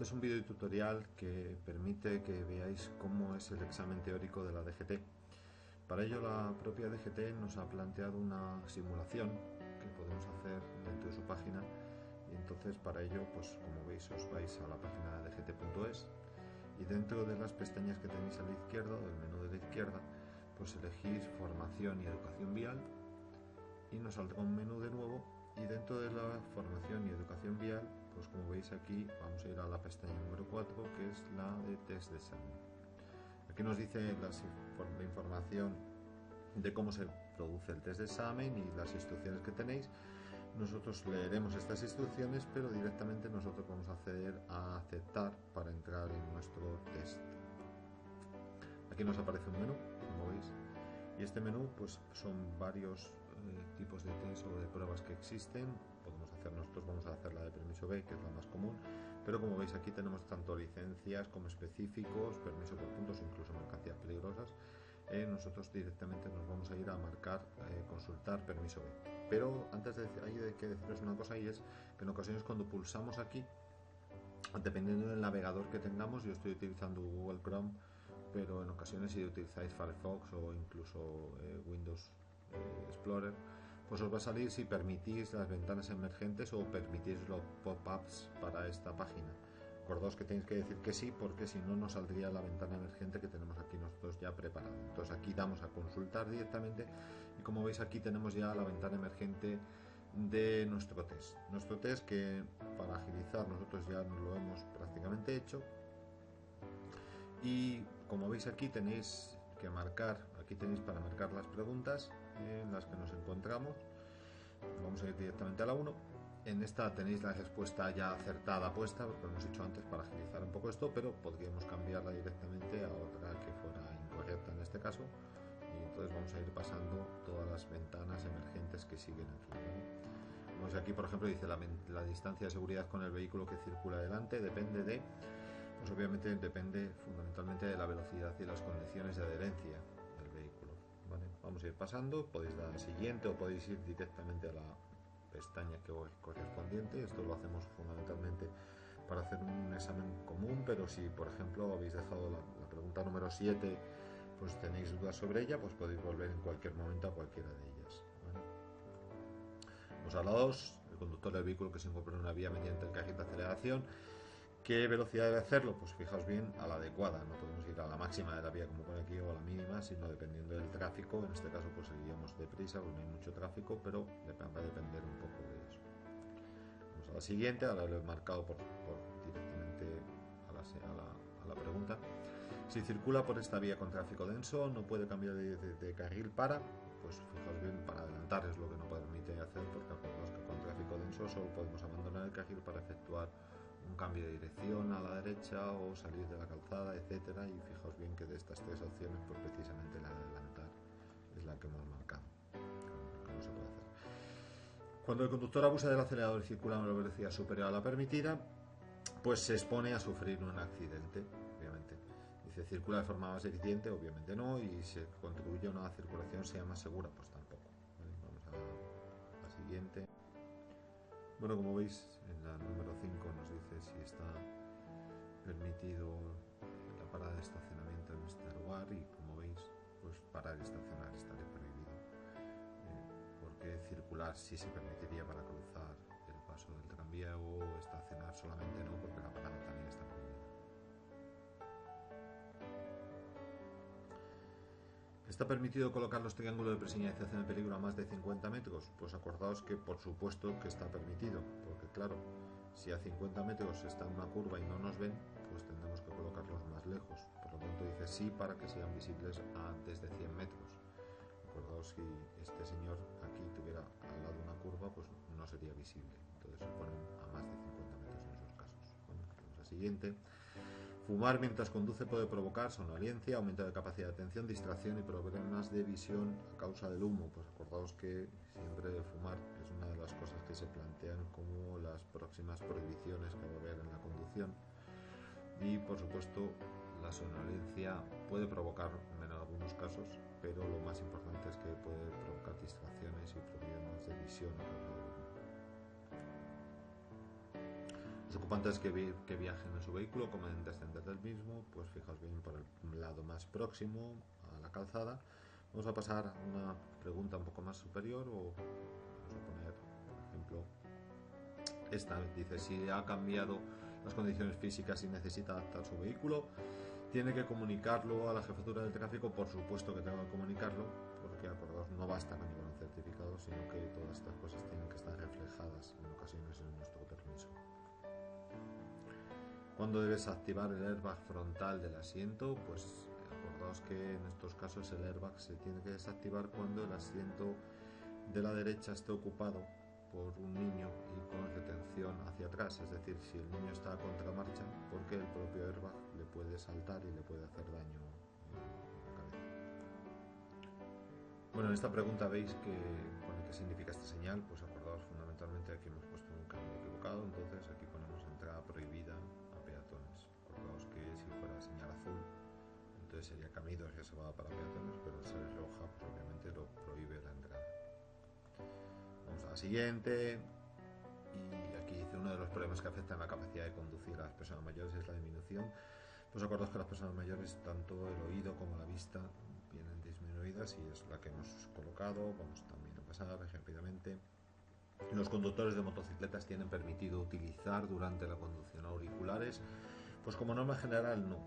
Este es un vídeo tutorial que permite que veáis cómo es el examen teórico de la DGT. Para ello la propia DGT nos ha planteado una simulación que podemos hacer dentro de su página, y entonces para ello, pues como veis, os vais a la página de dgt.es y dentro de las pestañas que tenéis a la izquierda, del menú de la izquierda, pues elegís formación y educación vial y nos saldrá un menú de nuevo, y dentro de la formación y educación vial, pues como veis aquí vamos a ir a la pestaña número 4, que es la de test de examen. Aquí nos dice la información de cómo se produce el test de examen y las instrucciones que tenéis. Nosotros leeremos estas instrucciones, pero directamente nosotros vamos a acceder a aceptar para entrar en nuestro test. Aquí nos aparece un menú, como veis, y este menú pues son varios tipos de test o de pruebas que existen. Nosotros vamos a hacer la de permiso B, que es la más común, pero como veis aquí tenemos tanto licencias como específicos, permiso por puntos, incluso mercancías peligrosas. Nosotros directamente nos vamos a ir a marcar consultar permiso B. Pero antes de ahí hay que deciros una cosa, y es que en ocasiones cuando pulsamos aquí, dependiendo del navegador que tengamos, yo estoy utilizando Google Chrome, pero en ocasiones si utilizáis Firefox o incluso Windows Explorer, pues os va a salir si permitís las ventanas emergentes o permitís los pop-ups para esta página. Acordaos que tenéis que decir que sí, porque si no nos saldría la ventana emergente que tenemos aquí nosotros ya preparada. Entonces aquí damos a consultar directamente y como veis aquí tenemos ya la ventana emergente de nuestro test. Nuestro test, que para agilizar nosotros ya lo hemos prácticamente hecho, y como veis aquí tenéis que marcar, aquí tenéis para marcar las preguntas en las que nos encontramos. Vamos a ir directamente a la 1. En esta tenéis la respuesta ya acertada puesta, lo que hemos hecho antes para agilizar un poco esto, pero podríamos cambiarla directamente a otra que fuera incorrecta en este caso, y entonces vamos a ir pasando todas las ventanas emergentes que siguen aquí, ¿vale? Vemos aquí, por ejemplo, dice la distancia de seguridad con el vehículo que circula delante depende de, pues obviamente depende fundamentalmente de la velocidad y las condiciones de adherencia del vehículo, ¿vale? Vamos a ir pasando, podéis dar al siguiente o podéis ir directamente a la pestaña que correspondiente. Esto lo hacemos fundamentalmente para hacer un examen común, pero si por ejemplo habéis dejado la pregunta número 7, pues tenéis dudas sobre ella, pues podéis volver en cualquier momento a cualquiera de ellas, ¿vale? Vamos a la 2, el conductor del vehículo que se encuentra en una vía mediante el carril de aceleración. ¿Qué velocidad debe hacerlo? Pues fijaos bien, a la adecuada. No podemos ir a la máxima de la vía como pone aquí o a la mínima, sino dependiendo del tráfico. En este caso pues iríamos deprisa porque no hay mucho tráfico, pero va a depender un poco de eso. Vamos a la siguiente, ahora lo he marcado por directamente a la pregunta. Si circula por esta vía con tráfico denso, no puede cambiar de carril para. Pues fijaos bien, para adelantar es lo que no permite hacer, porque acordaos que con tráfico denso solo podemos abandonar el carril para efectuar un cambio de dirección a la derecha o salir de la calzada, etcétera. Y fijaos bien que de estas tres opciones, pues precisamente la de adelantar es la que hemos marcado, que no se puede hacer. Cuando el conductor abusa del acelerador y circula a una velocidad superior a la permitida, pues se expone a sufrir un accidente, obviamente. Dice, circula de forma más eficiente, obviamente no, y se contribuye a una circulación sea más segura, pues tampoco, ¿vale? Vamos a la siguiente. Bueno, como veis, en la número 5 nos dice si está permitido la parada de estacionamiento en este lugar, y como veis, pues parar y estacionar estaría prohibido, porque circular sí se permitiría para cruzar el paso del tranvía, o estacionar solamente no, porque la parada también está prohibida. ¿Está permitido colocar los triángulos de preseñalización de peligro a más de 50 metros? Pues acordaos que por supuesto que está permitido, porque claro, si a 50 metros está en una curva y no nos ven, pues tendremos que colocarlos más lejos. Por lo tanto dice sí para que sean visibles antes de 100 metros. Acordaos, si este señor aquí tuviera al lado una curva, pues no sería visible. Entonces se ponen a más de 50 metros en esos casos. Bueno, vamos a siguiente. Fumar mientras conduce puede provocar somnolencia, aumento de capacidad de atención, distracción y problemas de visión a causa del humo. Pues acordaos que siempre fumar es una de las cosas que se plantean como las próximas prohibiciones que va a haber en la conducción. Y por supuesto la somnolencia puede provocar en algunos casos, pero lo más importante es que puede provocar distracciones y problemas de visión a causa del humo. ocupantes que viajen en su vehículo como en descender del mismo, pues fijaos bien por el lado más próximo a la calzada. Vamos a pasar a una pregunta un poco más superior, o vamos a poner, por ejemplo, esta dice: si ha cambiado las condiciones físicas y necesita adaptar su vehículo, tiene que comunicarlo a la jefatura del tráfico. Por supuesto que tengo que comunicarlo, porque acordaos, no basta con llevar un certificado, sino que todas estas cosas tienen que estar reflejadas en ocasiones en nuestro permiso. ¿Cuándo debes activar el airbag frontal del asiento? Pues acordaos que en estos casos el airbag se tiene que desactivar cuando el asiento de la derecha esté ocupado por un niño y con retención hacia atrás, es decir, si el niño está a contramarcha, porque el propio airbag le puede saltar y le puede hacer daño en la cabeza. Bueno, en esta pregunta veis que pone qué significa esta señal. Pues acordaos, fundamentalmente aquí hemos puesto un cambio equivocado, entonces aquí ponemos entrada prohibida a peatones. Acordaos que si fuera señal azul, entonces sería camino reservado para peatones, pero al ser roja, pues obviamente lo prohíbe la entrada. Vamos a la siguiente, y aquí dice: uno de los problemas que afectan la capacidad de conducir a las personas mayores es la disminución. Pues acordaos que las personas mayores, tanto el oído como la vista vienen disminuidas, y es la que hemos colocado. Vamos también a pasar rápidamente. Los conductores de motocicletas tienen permitido utilizar durante la conducción auriculares. Pues como norma general no.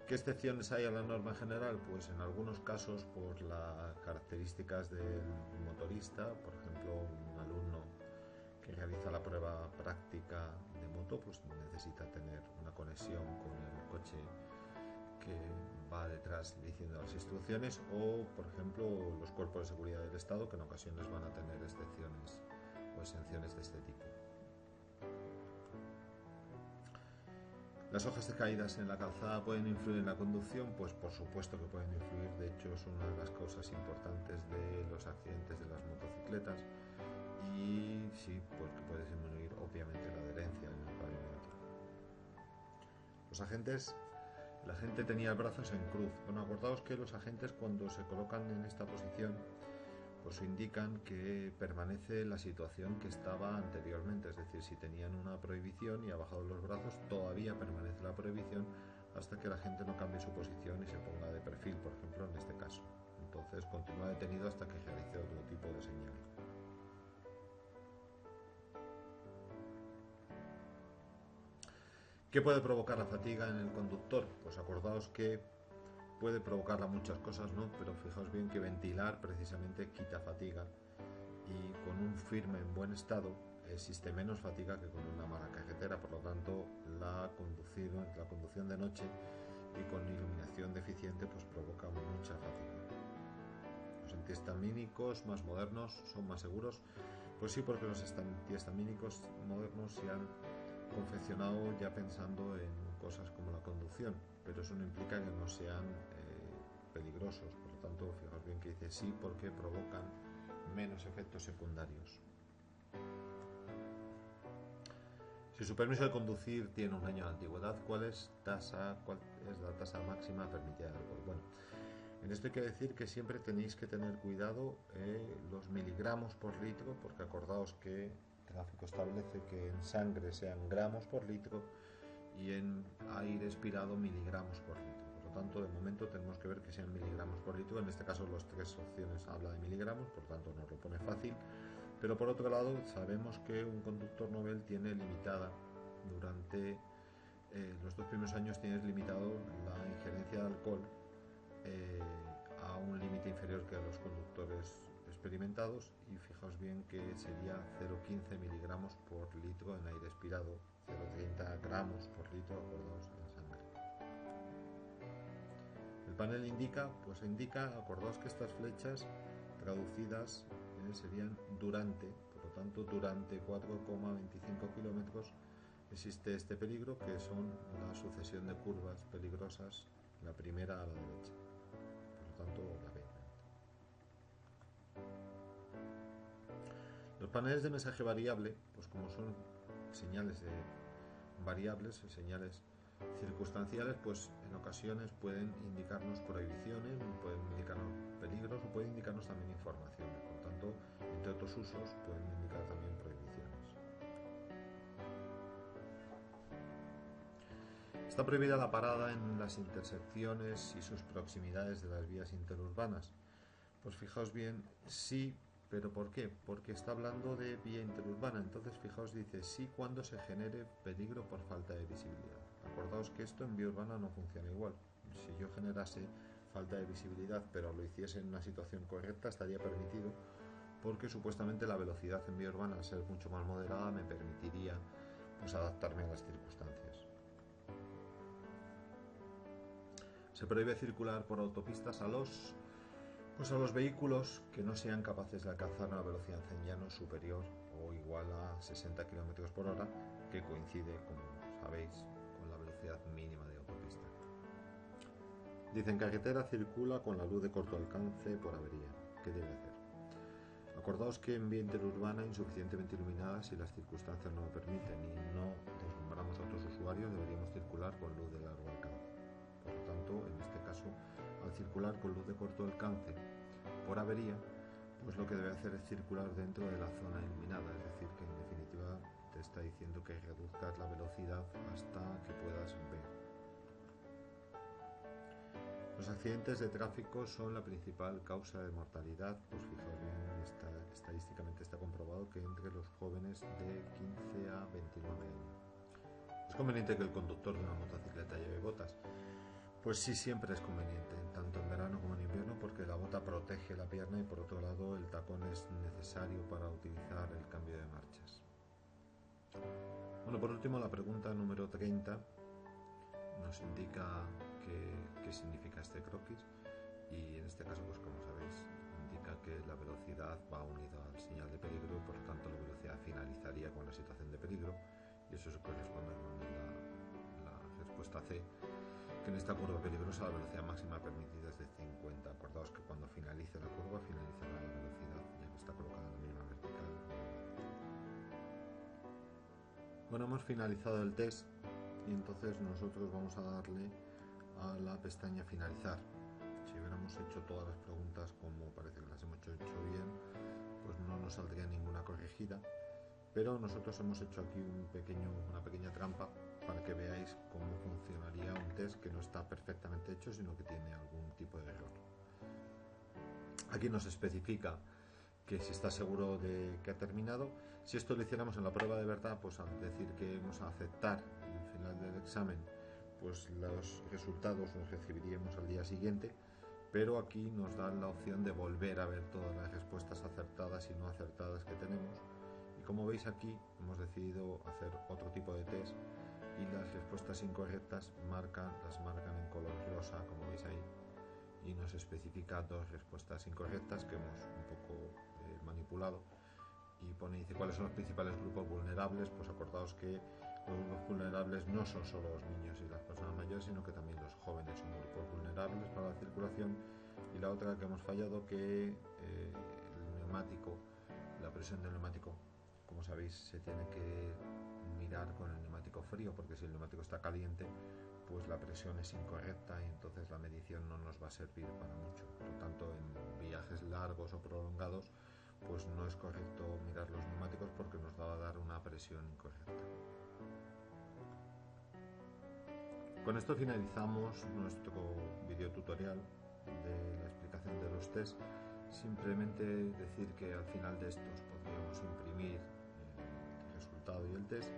¿Qué excepciones hay a la norma general? Pues en algunos casos por las características del motorista. Por ejemplo, un alumno que realiza la prueba práctica de moto pues necesita tener una conexión con el coche que va detrás diciendo las instrucciones, o por ejemplo los cuerpos de seguridad del Estado, que en ocasiones van a tener excepciones o exenciones de este tipo. ¿Las hojas de caídas en la calzada pueden influir en la conducción? Pues por supuesto que pueden influir. De hecho, es una de las causas importantes de los accidentes de las motocicletas, y sí, porque puede disminuir obviamente la adherencia en el pavimento. La gente tenía brazos en cruz. Bueno, acordaos que los agentes, cuando se colocan en esta posición, pues indican que permanece la situación que estaba anteriormente, es decir, si tenían una prohibición y ha bajado los brazos, todavía permanece la prohibición hasta que la gente no cambie su posición y se ponga de perfil, por ejemplo, en este caso. Entonces continúa detenido hasta que realice otro tipo de señal. ¿Qué puede provocar la fatiga en el conductor? Pues acordaos que puede provocarla muchas cosas, ¿no? Pero fijaos bien que ventilar precisamente quita fatiga, y con un firme en buen estado existe menos fatiga que con una mala carretera. Por lo tanto, la conducción de noche y con iluminación deficiente pues provoca mucha fatiga. Los antihistamínicos más modernos son más seguros. Pues sí, porque los antihistamínicos modernos se han confeccionado ya pensando en cosas como la conducción, pero eso no implica que no sean peligrosos. Por lo tanto, fijaos bien que dice sí porque provocan menos efectos secundarios. Si su permiso de conducir tiene un año de antigüedad, ¿cuál es la tasa máxima permitida de alcohol? Bueno, en esto hay que decir que siempre tenéis que tener cuidado los miligramos por litro, porque acordaos que el tráfico establece que en sangre sean gramos por litro y en aire expirado miligramos por litro. Por lo tanto, de momento tenemos que ver que sean miligramos por litro. En este caso, las tres opciones habla de miligramos, por lo tanto nos lo pone fácil. Pero por otro lado, sabemos que un conductor novel tiene limitada, durante los 2 primeros años tienes limitado la injerencia de alcohol a un límite inferior que a los conductores experimentados, y fijaos bien que sería 0,15 miligramos por litro en aire expirado, 0,30 gramos por litro, acordaos, en sangre. El panel indica, acordaos que estas flechas traducidas serían durante, por lo tanto durante 4,25 kilómetros existe este peligro, que son la sucesión de curvas peligrosas, la primera a la derecha, por lo tanto la B. Los paneles de mensaje variable, pues como son señales variables o señales circunstanciales, pues en ocasiones pueden indicarnos prohibiciones, pueden indicarnos peligros o pueden indicarnos también información. Por lo tanto, entre otros usos pueden indicar también prohibiciones. Está prohibida la parada en las intersecciones y sus proximidades de las vías interurbanas. Pues fijaos bien, sí, pero ¿por qué? Porque está hablando de vía interurbana, entonces fijaos, dice sí cuando se genere peligro por falta de visibilidad. Acordaos que esto en vía urbana no funciona igual. Si yo generase falta de visibilidad, pero lo hiciese en una situación correcta, estaría permitido, porque supuestamente la velocidad en vía urbana, al ser mucho más moderada, me permitiría pues adaptarme a las circunstancias. Se prohíbe circular por autopistas a los vehículos que no sean capaces de alcanzar una velocidad en llano superior o igual a 60 km por hora, que coincide, como sabéis, con la velocidad mínima de autopista. Dicen: carretera circula con la luz de corto alcance por avería. ¿Qué debe hacer? Acordaos que en vía interurbana insuficientemente iluminada, si las circunstancias no lo permiten y no deslumbramos a otros usuarios, deberíamos circular con luz de largo alcance. Por lo tanto, en este caso, al circular con luz de corto alcance por avería, pues lo que debe hacer es circular dentro de la zona iluminada, es decir, que en definitiva te está diciendo que reduzcas la velocidad hasta que puedas ver. Los accidentes de tráfico son la principal causa de mortalidad. Pues fijaos bien, estadísticamente está comprobado que entre los jóvenes de 15 a 29 años. ¿Es conveniente que el conductor de una motocicleta lleve botas? Pues sí, siempre es conveniente, tanto en verano como en invierno, porque la bota protege la pierna y por otro lado el tacón es necesario para utilizar el cambio de marchas. Bueno, por último, la pregunta número 30 nos indica qué significa este croquis, y en este caso, pues como sabéis, indica que la velocidad va unida al señal de peligro y por lo tanto la velocidad finalizaría con la situación de peligro, y eso se corresponde con la respuesta C, que en esta curva peligrosa la velocidad máxima permitida es de 50. Acordaos que cuando finalice la curva finalizará la velocidad, ya que está colocada en la misma vertical. Bueno, hemos finalizado el test y entonces nosotros vamos a darle a la pestaña finalizar. Si hubiéramos hecho todas las preguntas como parece que las hemos hecho bien, pues no nos saldría ninguna corregida, pero nosotros hemos hecho aquí una pequeña trampa para que veáis cómo funcionaría un test que no está perfectamente hecho, sino que tiene algún tipo de error. Aquí nos especifica que si está seguro de que ha terminado. Si esto lo hiciéramos en la prueba de verdad, pues al decir que vamos a aceptar el final del examen, pues los resultados los recibiríamos al día siguiente, pero aquí nos dan la opción de volver a ver todas las respuestas acertadas y no acertadas que tenemos. Y como veis aquí, hemos decidido hacer otro tipo de test y las respuestas incorrectas las marcan en color rosa, como veis ahí, y nos especifica dos respuestas incorrectas que hemos un poco manipulado, y dice cuáles son los principales grupos vulnerables. Pues acordaos que los grupos vulnerables no son solo los niños y las personas mayores, sino que también los jóvenes son grupos vulnerables para la circulación. Y la otra que hemos fallado, que el neumático, la presión del neumático, como sabéis, se tiene que mirar con el neumático frío, porque si el neumático está caliente, pues la presión es incorrecta y entonces la medición no nos va a servir para mucho. Por lo tanto, en viajes largos o prolongados, pues no es correcto mirar los neumáticos porque nos va a dar una presión incorrecta. Con esto finalizamos nuestro video tutorial de la explicación de los test. Simplemente decir que al final de estos podríamos imprimir el resultado y el test,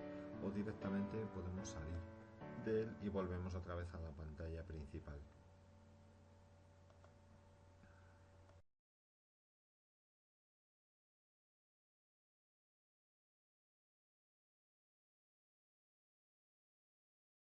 o directamente podemos salir de él y volvemos otra vez a la pantalla principal.